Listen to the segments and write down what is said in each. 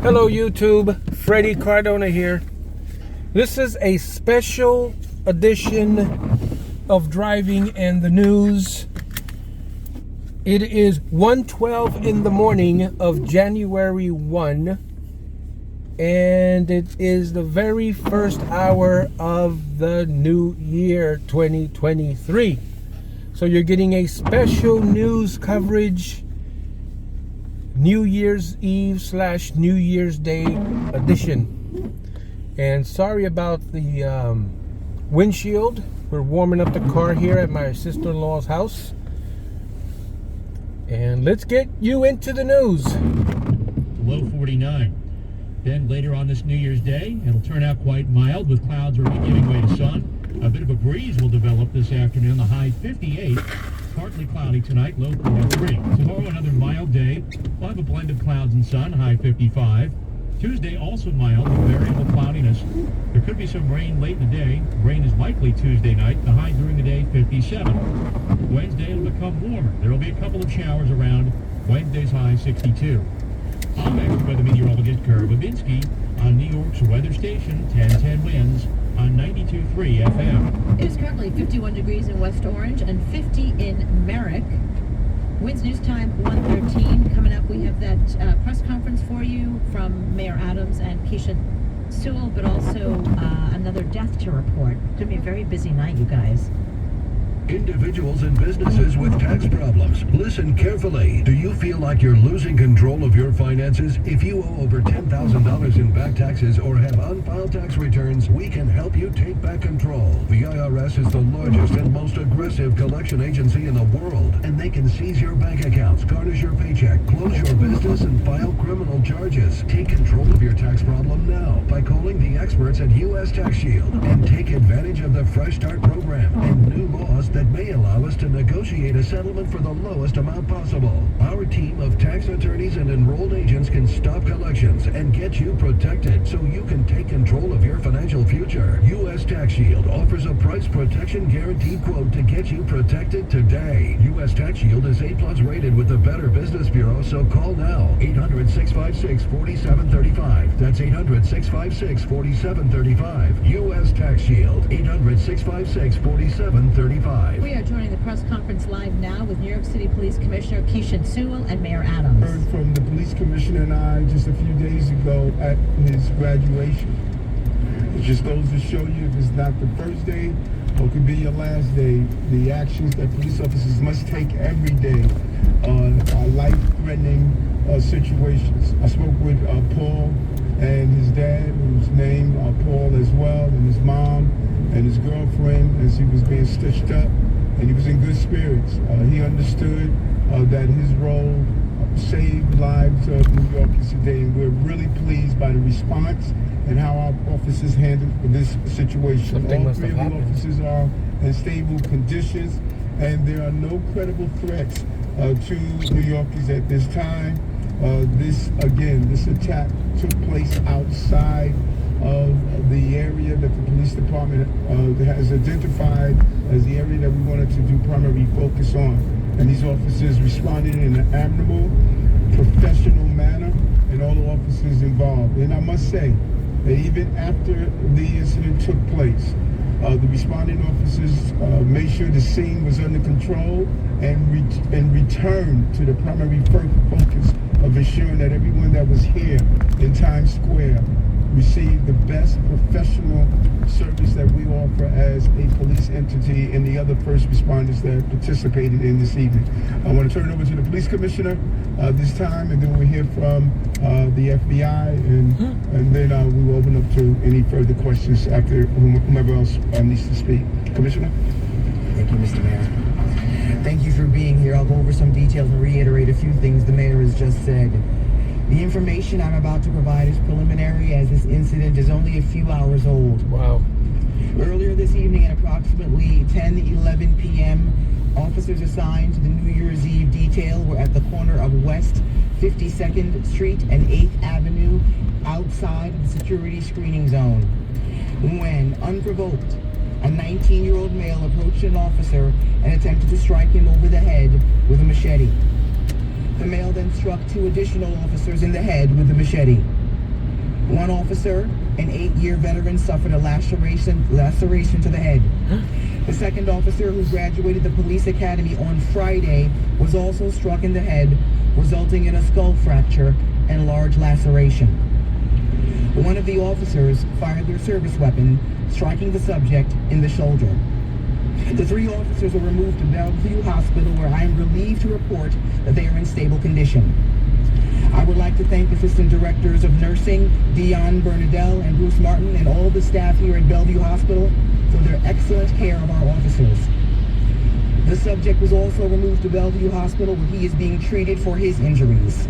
Hello YouTube, Freddie Cardona here. This is a special edition of Driving and the News. It is 1:12 in the morning of January 1, and it is the very first hour of the new year 2023. So you're getting a special news coverage, New Year's Eve / New Year's Day edition. And sorry about the windshield. We're warming up the car here at my sister-in-law's house. And let's get you into the news. Low 49. Then later on this New Year's Day, it'll turn out quite mild with clouds already giving way to sun. A bit of a breeze will develop this afternoon, the high 58. Partly cloudy tonight, low 43. Tomorrow, another mild day. We'll have a blend of clouds and sun, high 55. Tuesday, also mild with variable cloudiness. There could be some rain late in the day. Rain is likely Tuesday night, the high during the day, 57. Wednesday, it'll become warmer. There will be a couple of showers around. Wednesday's high, 62. I'm ex-weather meteorologist Kurt Babinski on New York's weather station, 1010 winds on 92.3 FM. It is currently 51 degrees in West Orange and 50 in Merrick. Winds news time 1:13. Coming up, we have that press conference for you from Mayor Adams and Keisha Sewell, but also another death to report. It's going to be a very busy night, you guys. Individuals and businesses with tax problems. Listen carefully. Do you feel like you're losing control of your finances? If you owe over $10,000 in back taxes or have unfiled tax returns, we can help you take back control. The IRS is the largest and most aggressive collection agency in the world, and they can seize your bank accounts, garnish your paycheck, close your business, and file criminal charges. Take control of your tax problem now by calling the experts at U.S. Tax Shield and take advantage of the Fresh Start program and new laws that may allow us to negotiate a settlement for the lowest amount possible. Our team of tax attorneys and enrolled agents can stop collections and get you protected so you can take control of your financial future. U.S. Tax Shield offers a price protection guaranteed quote to get you protected today. U.S. Tax Shield is A+ rated with the Better Business Bureau, so call now. 800-656-4735. That's 800-656-4735. U.S. Tax Shield. 800-656-4735. We are joining the press conference live now with New York City Police Commissioner Keisha Sewell and Mayor Adams. Heard from the police commissioner and I just a few days ago at his graduation. It just goes to show you, if it's not the first day or it could be your last day, the actions that police officers must take every day are life-threatening situations. I spoke with Paul and his dad, who's named Paul as well, and his mom and his girlfriend as he was being stitched up, and he was in good spirits. He understood that his role saved lives of New Yorkers today, and we're really pleased by the response and how our officers handled this situation. All three of the officers are in stable conditions, and there are no credible threats to New Yorkers at this time. This attack took place outside of the area that the police department has identified as the area that we wanted to do primary focus on. And these officers responded in an admirable, professional manner, and all the officers involved. And I must say that even after the incident took place, the responding officers made sure the scene was under control and returned to the primary focus of ensuring that everyone that was here in Times Square received the best professional service that we offer as a police entity and the other first responders that participated in this evening. I want to turn it over to the police commissioner this time, and then we'll hear from the FBI, and then we will open up to any further questions after whomever else needs to speak. Commissioner? Thank you, Mr. Mayor. Thank you for being here. I'll go over some details and reiterate a few things the mayor has just said. The information I'm about to provide is preliminary, as this incident is only a few hours old. Wow. Earlier this evening at approximately 10:11 p.m., officers assigned to the New Year's Eve detail were at the corner of West 52nd Street and 8th Avenue outside of the security screening zone when, unprovoked, a 19-year-old male approached an officer and attempted to strike him over the head with a machete. The male then struck two additional officers in the head with the machete. One officer, an 8-year veteran, suffered a laceration to the head. The second officer, who graduated the police academy on Friday, was also struck in the head, resulting in a skull fracture and large laceration. One of the officers fired their service weapon, striking the subject in the shoulder. The 3 officers were removed to Bellevue Hospital, where I am relieved to report that they are in stable condition. I would like to thank Assistant Directors of Nursing, Dion Bernadelle and Bruce Martin, and all the staff here at Bellevue Hospital for their excellent care of our officers. The subject was also removed to Bellevue Hospital, where he is being treated for his injuries.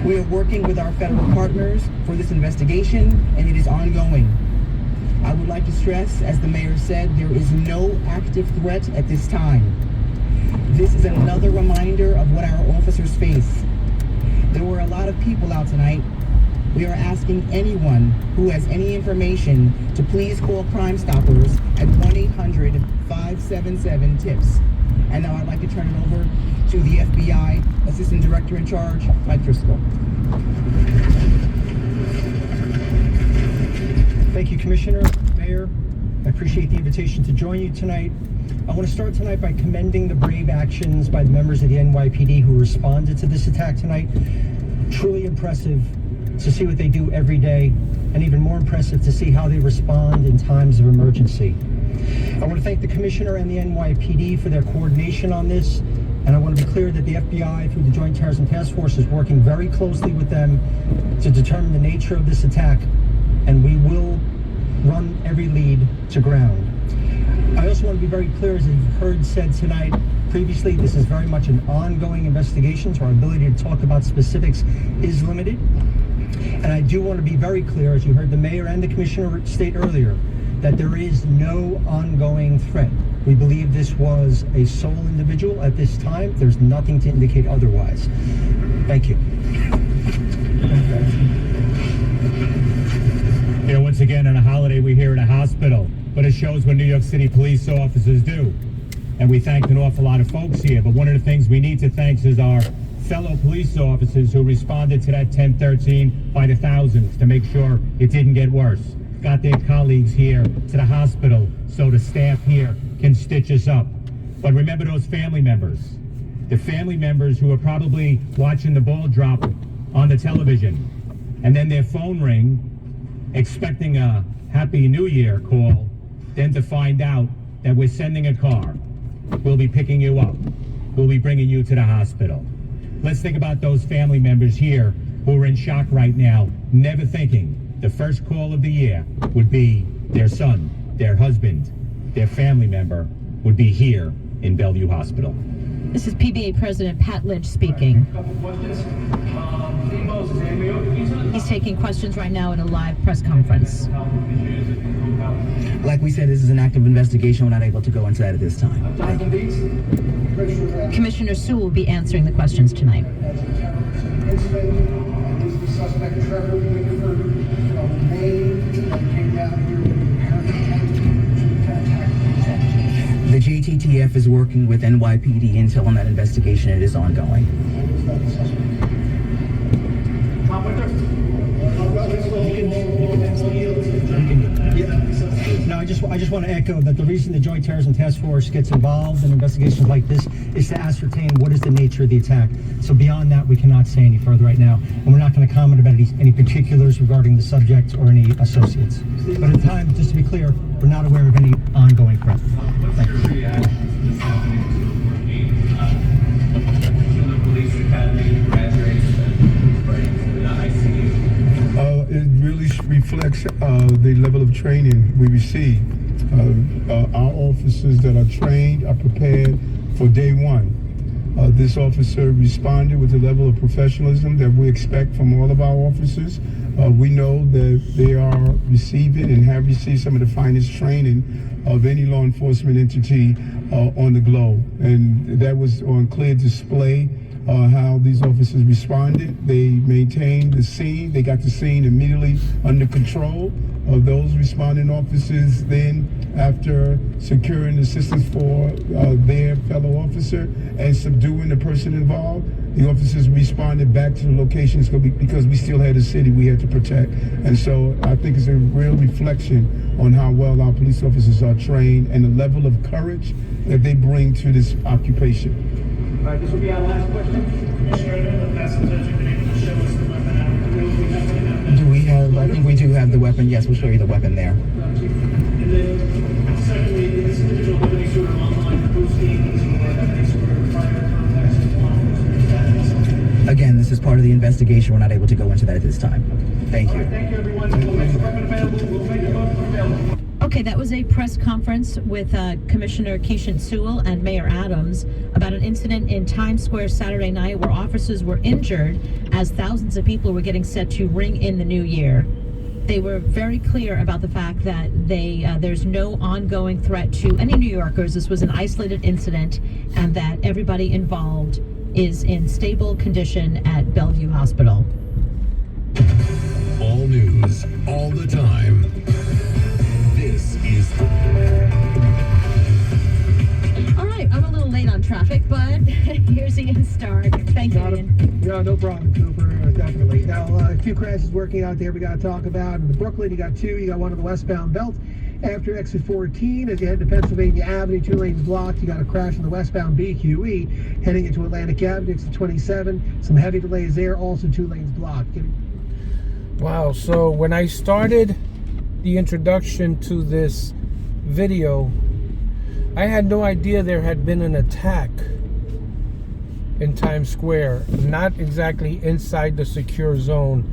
We are working with our federal partners for this investigation, and it is ongoing. I would like to stress, as the mayor said, there is no active threat at this time. This is another reminder of what our officers face. There were a lot of people out tonight. We are asking anyone who has any information to please call Crime Stoppers at 1-800-577-TIPS. And now I'd like to turn it over to the FBI Assistant Director in Charge, Mike Driscoll. Thank you, Commissioner, Mayor. I appreciate the invitation to join you tonight. I want to start tonight by commending the brave actions by the members of the NYPD who responded to this attack tonight. Truly impressive to see what they do every day, and even more impressive to see how they respond in times of emergency. I want to thank the Commissioner and the NYPD for their coordination on this, and I want to be clear that the FBI, through the Joint Terrorism Task Force, is working very closely with them to determine the nature of this attack, and we will run every lead to ground. I also want to be very clear, as you've heard said tonight previously, this is very much an ongoing investigation, so our ability to talk about specifics is limited. And I do want to be very clear, as you heard the Mayor and the Commissioner state earlier, that there is no ongoing threat. We believe this was a sole individual at this time. There's nothing to indicate otherwise. Thank you. You know, once again, on a holiday, we're here at a hospital, but it shows what New York City police officers do. And we thank an awful lot of folks here, but one of the things we need to thank is our fellow police officers who responded to that 1013 by the thousands to make sure it didn't get worse. Got their colleagues here to the hospital so the staff here can stitch us up. But remember those family members. The family members who are probably watching the ball drop on the television, and then their phone ring, expecting a Happy New Year call, then to find out that we're sending a car. We'll be picking you up. We'll be bringing you to the hospital. Let's think about those family members here who are in shock right now, never thinking the first call of the year would be their son, their husband, their family member would be here in Bellevue Hospital. This is PBA President Pat Lynch speaking. He's taking questions right now in a live press conference. Like we said, this is an active investigation. We're not able to go into that at this time. Commissioner Sewell will be answering the questions tonight. The JTTF is working with NYPD Intel on that investigation. It is ongoing. No, I just want to echo that the reason the Joint Terrorism Task Force gets involved in investigations like this is to ascertain what is the nature of the attack. So beyond that, we cannot say any further right now, and we're not going to comment about any particulars regarding the subject or any associates. But at the time, just to be clear, we're not aware of any ongoing threat. Thank you. It really reflects the level of training we receive. Our officers that are trained are prepared for day one. This officer responded with the level of professionalism that we expect from all of our officers. We know that they are receiving and have received some of the finest training of any law enforcement entity on the globe. And that was on clear display. How these officers responded. They maintained the scene. They got the scene immediately under control. Those responding officers then, after securing assistance for their fellow officer and subduing the person involved, The officers responded back to the locations because we still had a city we had to protect. And so I think it's a real reflection on how well our police officers are trained and the level of courage that they bring to this occupation. All right, this will be our last question. Commissioner, I know in the past sometimes you've been able to show us the weapon out of the field. We have it now. Do we have, I think we do have the weapon. Yes, we'll show you the weapon there. And then, secondly, this individual have any sort of online postings or have any sort of prior contacts with law enforcement? Again, this is part of the investigation. We're not able to go into that at this time. Thank you. All right, thank you, everyone. We'll make the weapon available. We'll make the weapon available. Okay, that was a press conference with Commissioner Keishan Sewell and Mayor Adams about an incident in Times Square Saturday night where officers were injured as thousands of people were getting set to ring in the new year. They were very clear about the fact that there's no ongoing threat to any New Yorkers. This was an isolated incident, and that everybody involved is in stable condition at Bellevue Hospital. All news, all the time. This is... All right, I'm a little late on traffic, but here's Ian Stark. Thank you, Ian. Yeah, no problem, Cooper. Definitely. Now, a few crashes working out there we got to talk about. In Brooklyn, you got two. You got one on the westbound belt. After exit 14, as you head to Pennsylvania Avenue, 2 lanes blocked. You got a crash on the westbound BQE. Heading into Atlantic Avenue, exit 27. Some heavy delays there. Also 2 lanes blocked. Wow, so when I started the introduction to this video, I had no idea there had been an attack in Times Square. Not exactly inside the secure zone,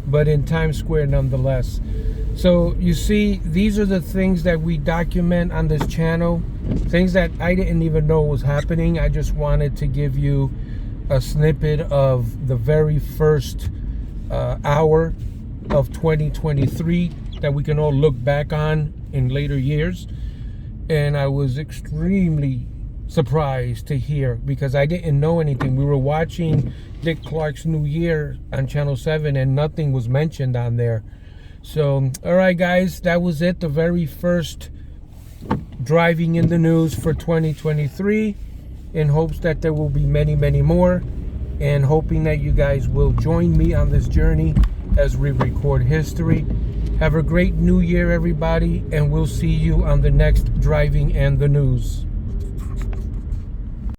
but in Times Square nonetheless. So you see, these are the things that we document on this channel, things that I didn't even know was happening. I just wanted to give you a snippet of the very first hour of 2023 that we can all look back on in later years. And I was extremely surprised to hear, because I didn't know anything. We were watching Dick Clark's New Year on Channel 7 and nothing was mentioned on there. So, all right, guys, that was it. The very first driving in the news for 2023, in hopes that there will be many, many more, and hoping that you guys will join me on this journey as we record history. Have a great new year, everybody, and we'll see you on the next Driving and the News.